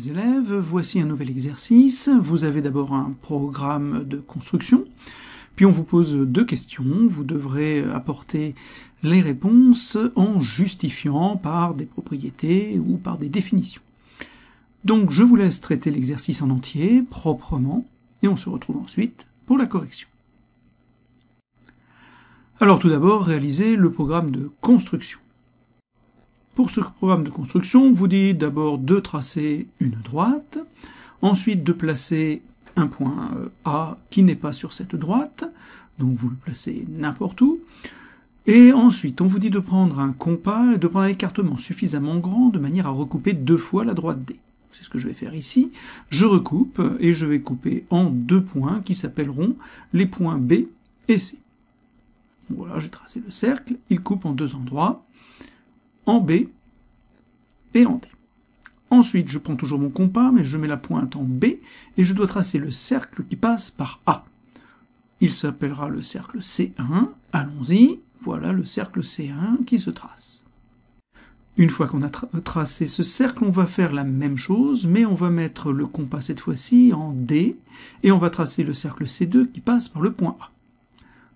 mes élèves, voici un nouvel exercice. Vous avez d'abord un programme de construction, puis on vous pose deux questions. Vous devrez apporter les réponses en justifiant par des propriétés ou par des définitions. Donc je vous laisse traiter l'exercice en entier, proprement, et on se retrouve ensuite pour la correction. Alors tout d'abord, réalisez le programme de construction. Pour ce programme de construction, vous dites d'abord de tracer une droite, ensuite de placer un point A qui n'est pas sur cette droite, donc vous le placez n'importe où, et ensuite on vous dit de prendre un compas et de prendre un écartement suffisamment grand de manière à recouper deux fois la droite D. C'est ce que je vais faire ici. Je recoupe et je vais couper en deux points qui s'appelleront les points B et C. Voilà, j'ai tracé le cercle, il coupe en deux endroits, en B et en D. Ensuite, je prends toujours mon compas, mais je mets la pointe en B, et je dois tracer le cercle qui passe par A. Il s'appellera le cercle C1, allons-y, voilà le cercle C1 qui se trace. Une fois qu'on a tracé ce cercle, on va faire la même chose, mais on va mettre le compas cette fois-ci en D, et on va tracer le cercle C2 qui passe par le point A.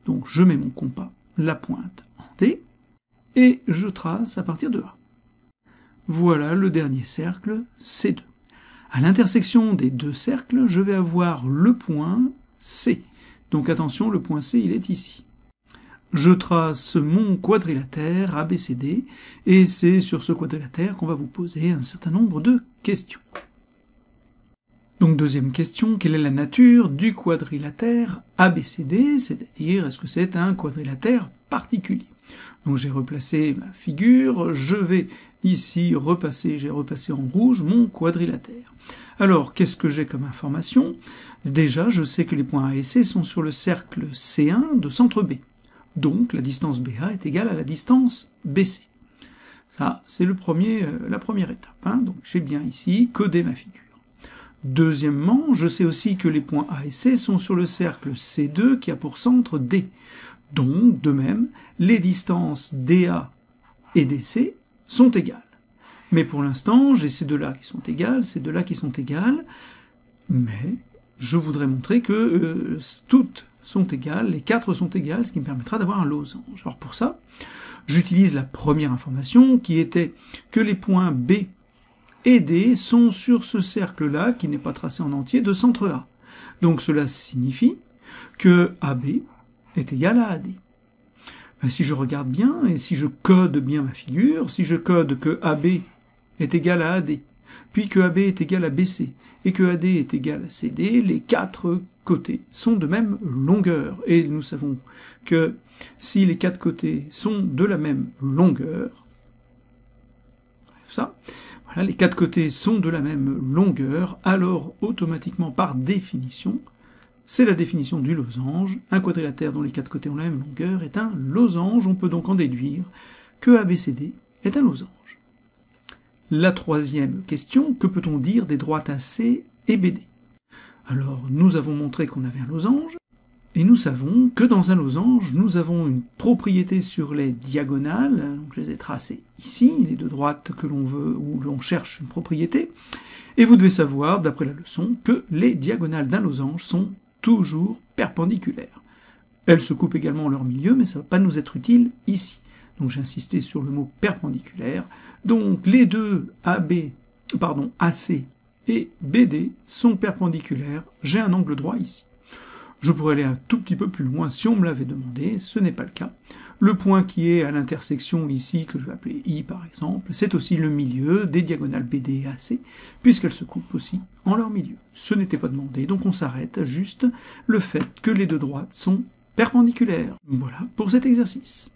Donc je mets mon compas, la pointe en D, et je trace à partir de A. Voilà le dernier cercle, C2. À l'intersection des deux cercles, je vais avoir le point C. Donc attention, le point C, il est ici. Je trace mon quadrilatère ABCD, et c'est sur ce quadrilatère qu'on va vous poser un certain nombre de questions. Donc deuxième question, quelle est la nature du quadrilatère ABCD, c'est-à-dire est-ce que c'est un quadrilatère particulier? Donc j'ai replacé ma figure, je vais ici repasser, j'ai repassé en rouge mon quadrilatère. Alors, qu'est-ce que j'ai comme information? Déjà, je sais que les points A et C sont sur le cercle C1 de centre B. Donc, la distance BA est égale à la distance BC. Ça, c'est la première étape. Donc, j'ai bien ici codé ma figure. Deuxièmement, je sais aussi que les points A et C sont sur le cercle C2 qui a pour centre D. Donc, de même, les distances DA et DC sont égales. Mais pour l'instant, j'ai ces deux-là qui sont égales, ces deux-là qui sont égales, mais je voudrais montrer que toutes sont égales, les quatre sont égales, ce qui me permettra d'avoir un losange. Alors pour ça, j'utilise la première information qui était que les points B et D sont sur ce cercle-là, qui n'est pas tracé en entier, de centre A. Donc cela signifie que AB est égal à AD. Ben, si je regarde bien, et si je code bien ma figure, si je code que AB est égal à AD, puis que AB est égal à BC, et que AD est égal à CD, les quatre côtés sont de même longueur. Et nous savons que si les quatre côtés sont de la même longueur, ça, voilà, les quatre côtés sont de la même longueur, alors automatiquement, par définition, c'est la définition du losange. Un quadrilatère dont les quatre côtés ont la même longueur est un losange. On peut donc en déduire que ABCD est un losange. La troisième question, que peut-on dire des droites AC et BD? Alors, nous avons montré qu'on avait un losange, et nous savons que dans un losange, nous avons une propriété sur les diagonales, donc je les ai tracées ici, les deux droites que l'on veut, où l'on cherche une propriété, et vous devez savoir, d'après la leçon, que les diagonales d'un losange sont toujours perpendiculaires. Elles se coupent également en leur milieu, mais ça ne va pas nous être utile ici. Donc j'ai insisté sur le mot perpendiculaire. Donc les deux AC et BD sont perpendiculaires. J'ai un angle droit ici. Je pourrais aller un tout petit peu plus loin si on me l'avait demandé, ce n'est pas le cas. Le point qui est à l'intersection ici, que je vais appeler I par exemple, c'est aussi le milieu des diagonales BD et AC, puisqu'elles se coupent aussi en leur milieu. Ce n'était pas demandé, donc on s'arrête à juste le fait que les deux droites sont perpendiculaires. Voilà pour cet exercice.